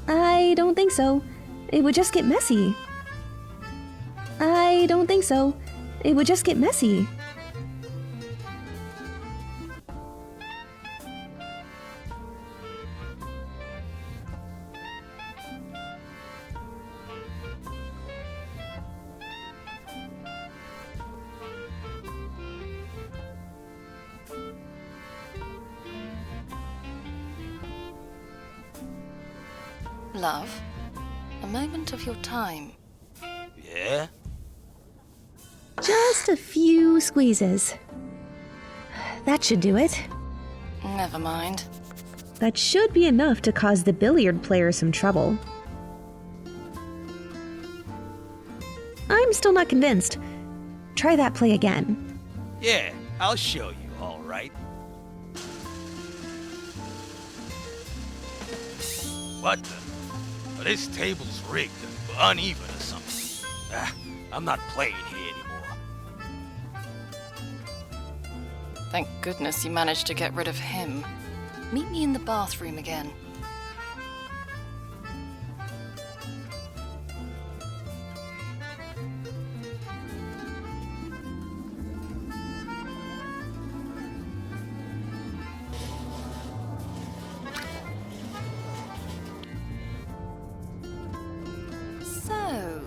I don't think so. It would just get messy. I don't think so. It would just get messy. Love, a moment of your time. Yeah? Just a few squeezes. That should do it. Never mind. That should be enough to cause the billiard player some trouble. I'm still not convinced. Try that play again. Yeah, I'll show you, all right. What the? This table's rigged and uneven or something. I'm not playing here anymore. Thank goodness you managed to get rid of him. Meet me in the bathroom again. So,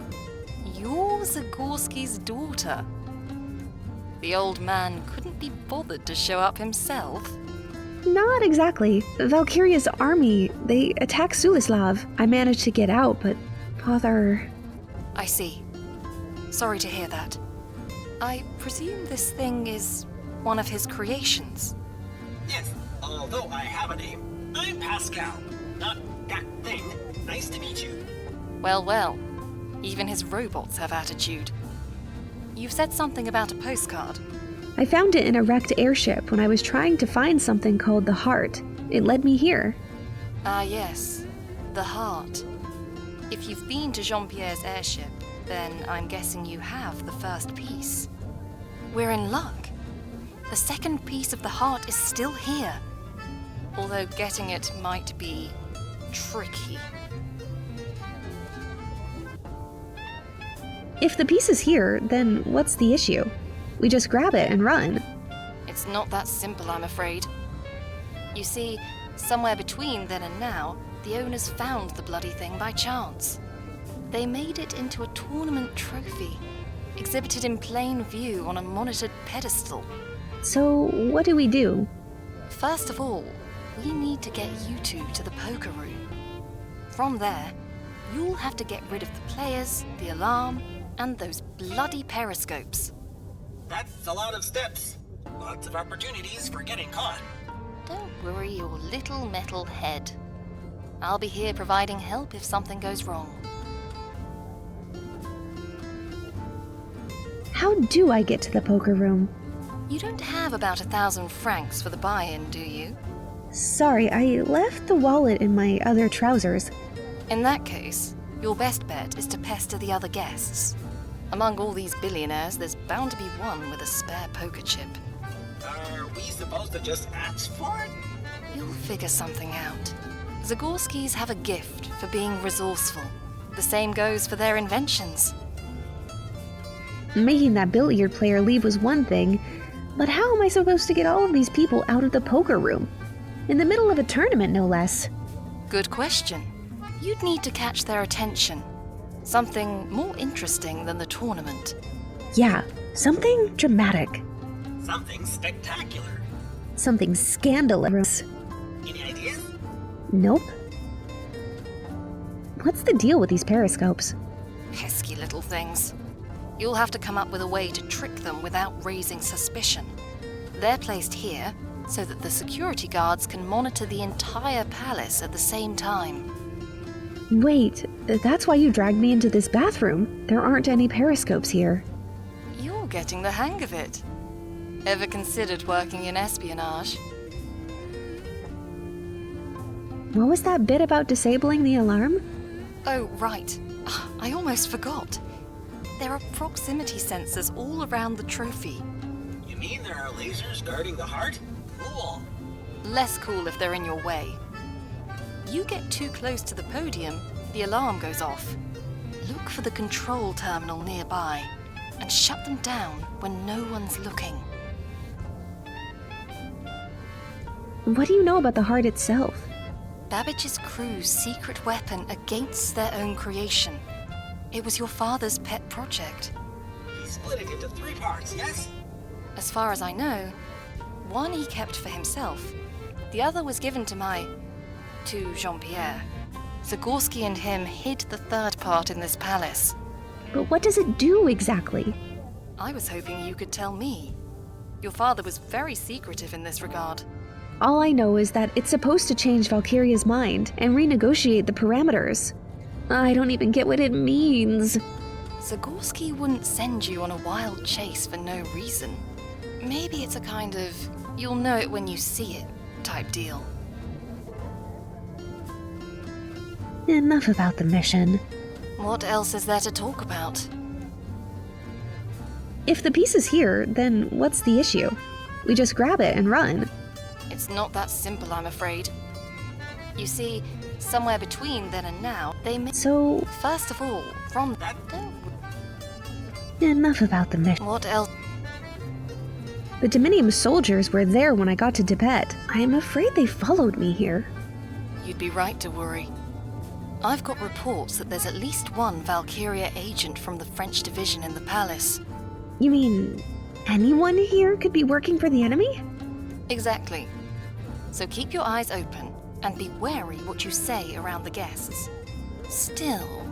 you're Zagorski's daughter. The old man couldn't be bothered to show up himself. Not exactly. Valkiria's army, they attacked Sulislav. I managed to get out, but Father... I see. Sorry to hear that. I presume this thing is one of his creations. Yes, although I have a name. I'm Pascal, not that thing. Nice to meet you. Well, well. Even his robots have attitude. You've said something about a postcard. I found it in a wrecked airship when I was trying to find something called the Heart. It led me here. Ah, yes. The Heart. If you've been to Jean-Pierre's airship, then I'm guessing you have the first piece. We're in luck. The second piece of the Heart is still here. Although getting it might be tricky. If the piece is here, then what's the issue? We just grab it and run. It's not that simple, I'm afraid. You see, somewhere between then and now, the owners found the bloody thing by chance. They made it into a tournament trophy, exhibited in plain view on a monitored pedestal. So, what do we do? First of all, we need to get you two to the poker room. From there, you'll have to get rid of the players, the alarm, and those bloody periscopes. That's a lot of steps. Lots of opportunities for getting caught. Don't worry your little metal head. I'll be here providing help if something goes wrong. How do I get to the poker room? You don't have about 1,000 francs for the buy-in, do you? Sorry, I left the wallet in my other trousers. In that case, your best bet is to pester the other guests. Among all these billionaires, there's bound to be one with a spare poker chip. Are we supposed to just ask for it? You'll figure something out. Zagorskis have a gift for being resourceful. The same goes for their inventions. Making that billiard player leave was one thing, but how am I supposed to get all of these people out of the poker room? In the middle of a tournament, no less. Good question. You'd need to catch their attention. Something more interesting than the tournament. Yeah, something dramatic. Something spectacular. Something scandalous. Any ideas? Nope. What's the deal with these periscopes? Pesky little things. You'll have to come up with a way to trick them without raising suspicion. They're placed here so that the security guards can monitor the entire palace at the same time. Wait, that's why you dragged me into this bathroom. There aren't any periscopes here. You're getting the hang of it. Ever considered working in espionage? What was that bit about disabling the alarm? Oh, right. I almost forgot. There are proximity sensors all around the trophy. You mean there are lasers guarding the heart? Cool. Less cool if they're in your way. You get too close to the podium, the alarm goes off. Look for the control terminal nearby and shut them down when no one's looking. What do you know about the heart itself? Babbage's crew's secret weapon against their own creation. It was your father's pet project. He split it into 3 parts, yes? As far as I know, one he kept for himself. The other was given to Jean-Pierre. Zagorski and him hid the 3rd part in this palace. But what does it do exactly? I was hoping you could tell me. Your father was very secretive in this regard. All I know is that it's supposed to change Valkyria's mind and renegotiate the parameters. I don't even get what it means. Zagorski wouldn't send you on a wild chase for no reason. Maybe it's a kind of you'll know it when you see it type deal. Enough about the mission. What else is there to talk about? If the piece is here, then what's the issue? We just grab it and run. It's not that simple, I'm afraid. You see, somewhere between then and now, they may... So... First of all, from that... Enough about the mission. What else? The Dominium soldiers were there when I got to Tibet. I am afraid they followed me here. You'd be right to worry. I've got reports that there's at least one Valkiria agent from the French division in the palace. You mean... anyone here could be working for the enemy? Exactly. So keep your eyes open and be wary what you say around the guests. Still,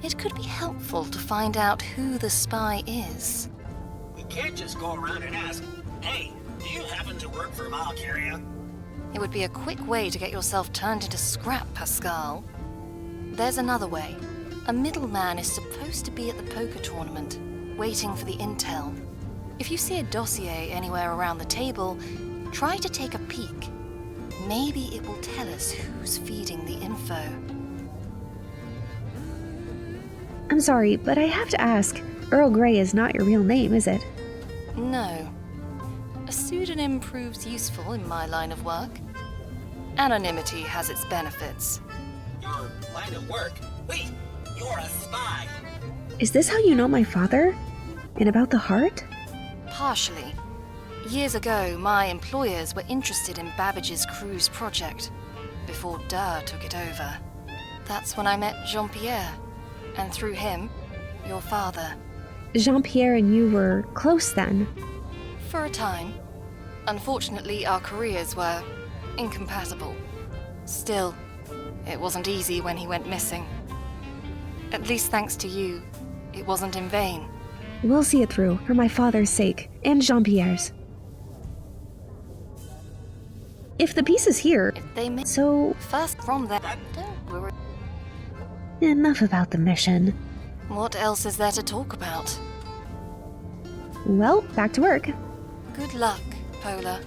it could be helpful to find out who the spy is. We can't just go around and ask, hey, do you happen to work for Valkiria? It would be a quick way to get yourself turned into scrap, Pascal. There's another way. A middleman is supposed to be at the poker tournament, waiting for the intel. If you see a dossier anywhere around the table, try to take a peek. Maybe it will tell us who's feeding the info. I'm sorry, but I have to ask, Earl Grey is not your real name, is it? No. A pseudonym proves useful in my line of work. Anonymity has its benefits. Your line of work? Wait, you're a spy! Is this how you know my father? And about the heart? Partially. Years ago, my employers were interested in Babbage's cruise project, before Durr took it over. That's when I met Jean-Pierre, and through him, your father. Jean-Pierre and you were close then? For a time. Unfortunately, our careers were incompatible. Still, it wasn't easy when he went missing. At least thanks to you, it wasn't in vain. We'll see it through, for my father's sake, and Jean-Pierre's. If the piece is here, so... First from that, we're... Enough about the mission. What else is there to talk about? Well, back to work. Good luck, Pola.